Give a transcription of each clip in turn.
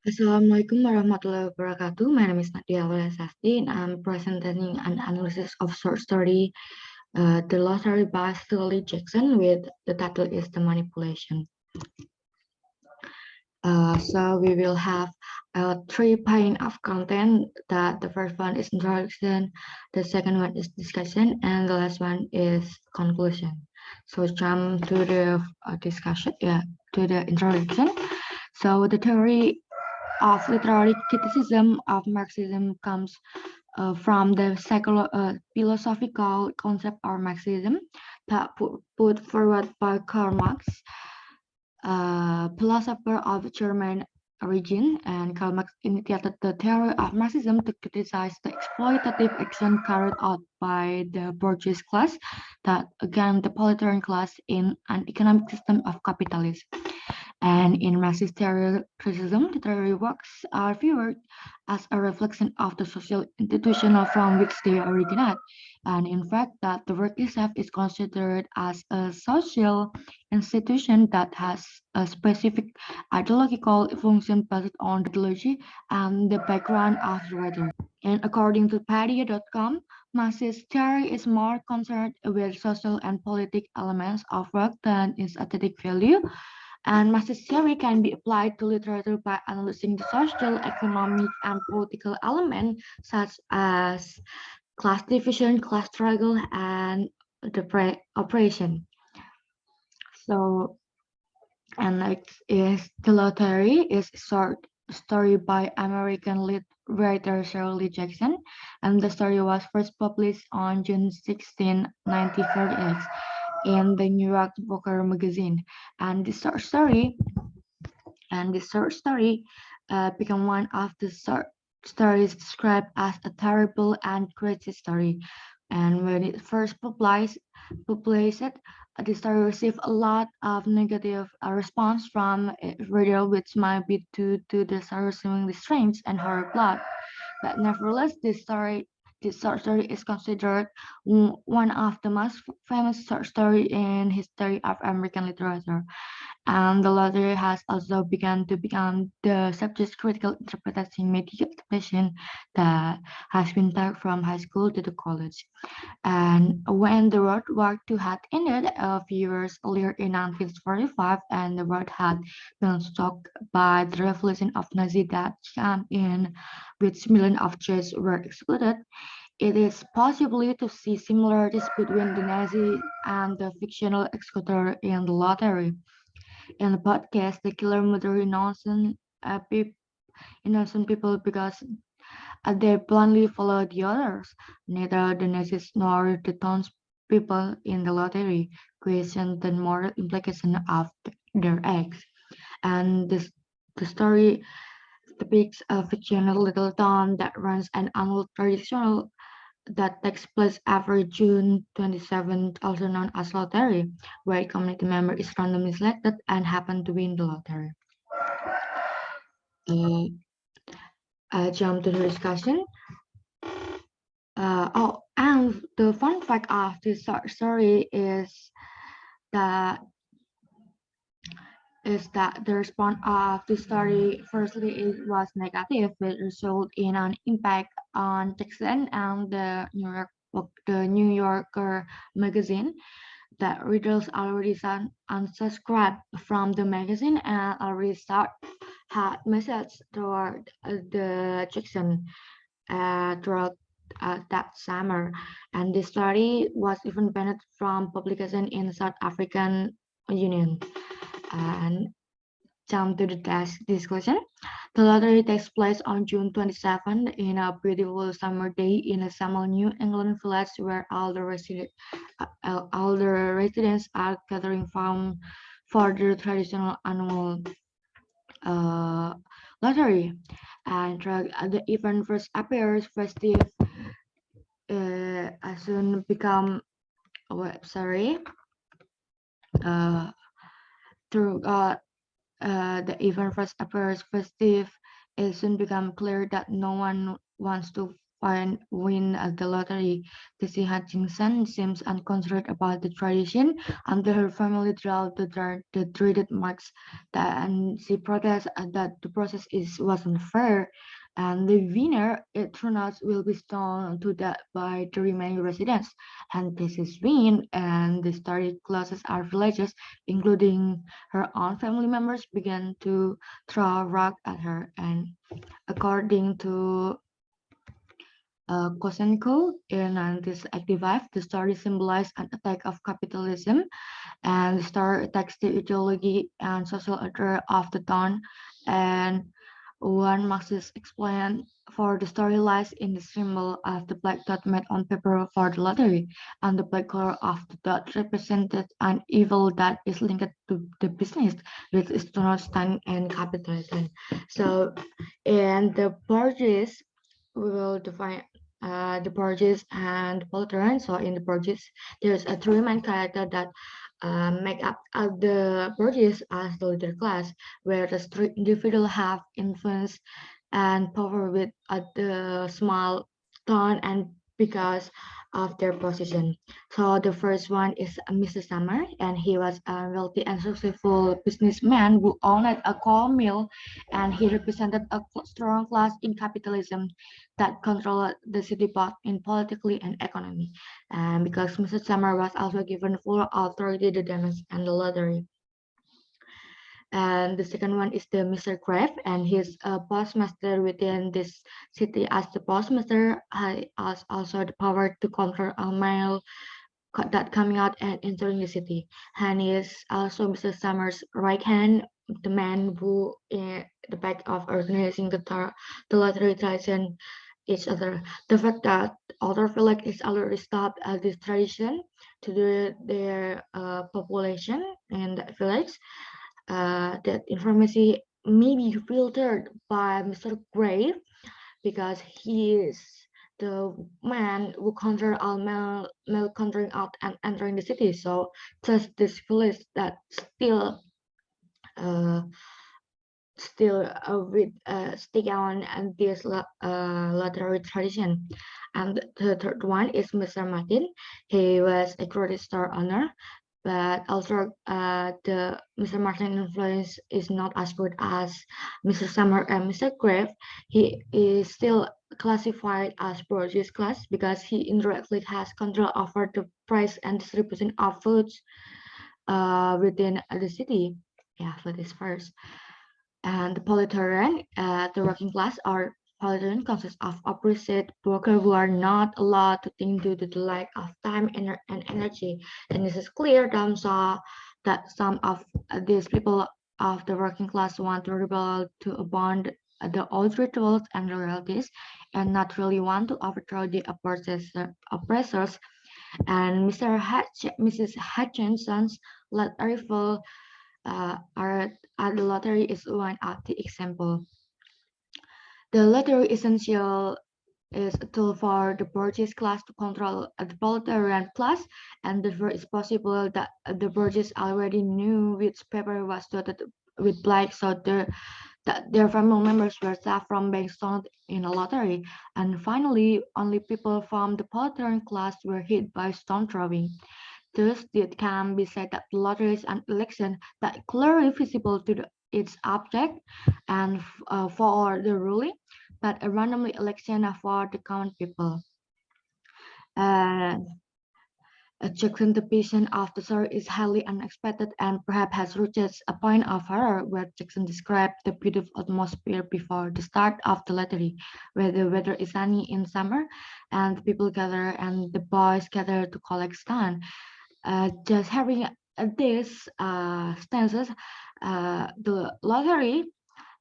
Assalamualaikum warahmatullahi wabarakatuh. My name is Nadhi Sasty, and I'm presenting an analysis of short story, The Lottery by Shirley Jackson, with the title is The Manipulation. So we will have three pane of content. That the first one is introduction, the second one is discussion, and the last one is conclusion. So jump to the discussion, to the introduction. So the theory of literary criticism of Marxism comes from the philosophical concept of Marxism that put forward by Karl Marx, a philosopher of German origin, and Karl Marx initiated the theory of Marxism to criticize the exploitative action carried out by the bourgeois class that against the proletarian class in an economic system of capitalism. And in Marxist criticism, literary works are viewed as a reflection of the social institution from which they originate. And in fact, that the work itself is considered as a social institution that has a specific ideological function based on the ideology and the background of the writer. And according to Padia.com, Marxist theory is more concerned with social and political elements of work than its aesthetic value, and Marxist theory can be applied to literature by analyzing the social, economic, and political elements such as class division, class struggle, and the oppression. So, and next is The Lottery is a short story by American writer Shirley Jackson, and the story was first published on June 16, 1948 in the New York Booker magazine. And this short story became one of the stories described as a terrible and crazy story. And when it first published, the story received a lot of negative response from readers, which might be due to the story seemingly strange and horror plot. But nevertheless, this short story is considered one of the most famous short story in history of American literature, and the latter has also begun to become the subject critical interpretation media education that has been taught from high school to the college. And when the World War II had ended a few years earlier in 1945, and the world had been shocked by the revolution of Nazi that came in, which millions of Jews were excluded, it is possible to see similarities between the Nazi and the fictional executor in the lottery. In the podcast, the killer murder innocent people because they blindly follow the others. Neither the Nazis nor the townspeople in the lottery question the moral implication of their acts. And the story depicts a fictional little town that runs an annual traditional that takes place every June 27th, also known as lottery, where a community member is randomly selected and happen to win the lottery. Uh, I jump to the discussion. And the fun fact of this story that is that the response of the story firstly it was negative, which resulted in an impact on Jackson and the New Yorker magazine that readers already unsubscribed from the magazine and already start had message toward the Jackson throughout that summer, and the story was even banned from publication in South African Union. And jump to the discussion. The lottery takes place on June 27 in a beautiful summer day in a small New England village where all the residents are gathering for the traditional annual uh, lottery. And the event first appears festive, soon become sorry. Uh, throughout the event first appears festive, it soon become clear that no one wants to win the lottery. Cassie Hutchinson seems unconcerned about the tradition until her family draw the dreaded marks, and she protests that the process wasn't fair, and the winner, it turns out, will be stoned to death by the remaining residents. And Cassie's win, and the story closes our villages, including her own family members, began to throw rock at her. And according to Kosenko in 1985, the story symbolized an attack of capitalism, and the story attacks the ideology and social order of the town. And one Marxist explained, for the story lies in the symbol of the black dot made on paper for the lottery, and the black color of the dot represented an evil that is linked to the business, which is to not stand and capitalism. So, and the Borges will define the Borges and Poltron. So in the Borges, there's a three main character that make up the Borges as the leader class, where the three individuals have influence and power with the small town and because of their position. So the first one is Mr. Summer, and he was a wealthy and successful businessman who owned a coal mill, and he represented a strong class in capitalism that controlled the city both in politically and economy. And because Mr. Summer was also given full authority to damage and the lottery. And the second one is the Mr. Crave, and he's a postmaster within this city. As the postmaster, he has also the power to control a mail that coming out and entering the city. And he is also Mr. Summers' right hand, the man who in the back of organizing the lottery tradition each other. The fact that other village is already stopped at this tradition to do their population in the village, that information may be filtered by Mr. Grave because he is the man who control all mail conjuring out and entering the city. So just this village that uh, with stick on and this literary tradition. And the third one is Mr. Martin. He was a grocery store owner, but also the Mr. Martin influence is not as good as Mr. Summer and Mr. Grave. He is still classified as produce class because he indirectly has control over the price and distribution of foods within the city. Yeah, for this first. And the proletarian, the working class, or proletarian consists of opposite workers who are not allowed to think due to the lack of time and energy. And this is clear that some of these people of the working class want to rebel to abandon the old rituals and loyalties and not really want to overthrow the oppressors. And Mrs. Hutchinson's let rival art at the lottery is one of the example. The lottery essential is a tool for the Borges class to control the proletarian class, and therefore it's possible that the Borges already knew which paper was dotted with black, so that their family members were saved from being stoned in a lottery. And finally, only people from the proletarian class were hit by stone throwing. Thus, it can be said that the lottery is an election that clearly visible to its object and for the ruling, but a randomly election for the common people. And a juxtaposition of the story is highly unexpected and perhaps has reached a point of horror where Jackson described the beautiful atmosphere before the start of the lottery, where the weather is sunny in summer and the people gather and the boys gather to collect stone. Just having these stances, the lottery,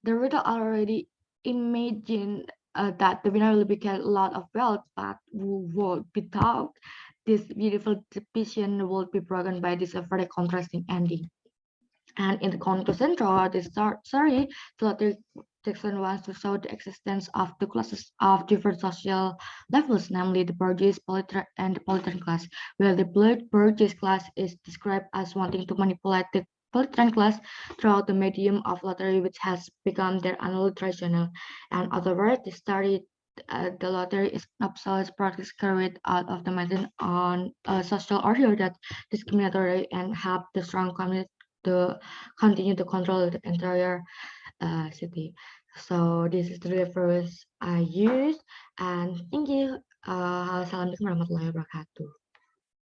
the reader already imagine that the winner will get a lot of wealth, but would be thought this beautiful depiction will be broken by this very contrasting ending. And in the conclusion, throughout this story, the lottery Jackson wants to show the existence of the classes of different social levels, namely the bourgeois and the proletarian class, where the bourgeois class is described as wanting to manipulate the proletarian class throughout the medium of lottery, which has become their annual traditional. And other words, the story the lottery is an obsolete practice carried out of the medicine on a social order that discriminatory and have the strong community to continue to control the entire city. So this is the reference I use, and thank you. Assalamualaikum warahmatullahi wabarakatuh.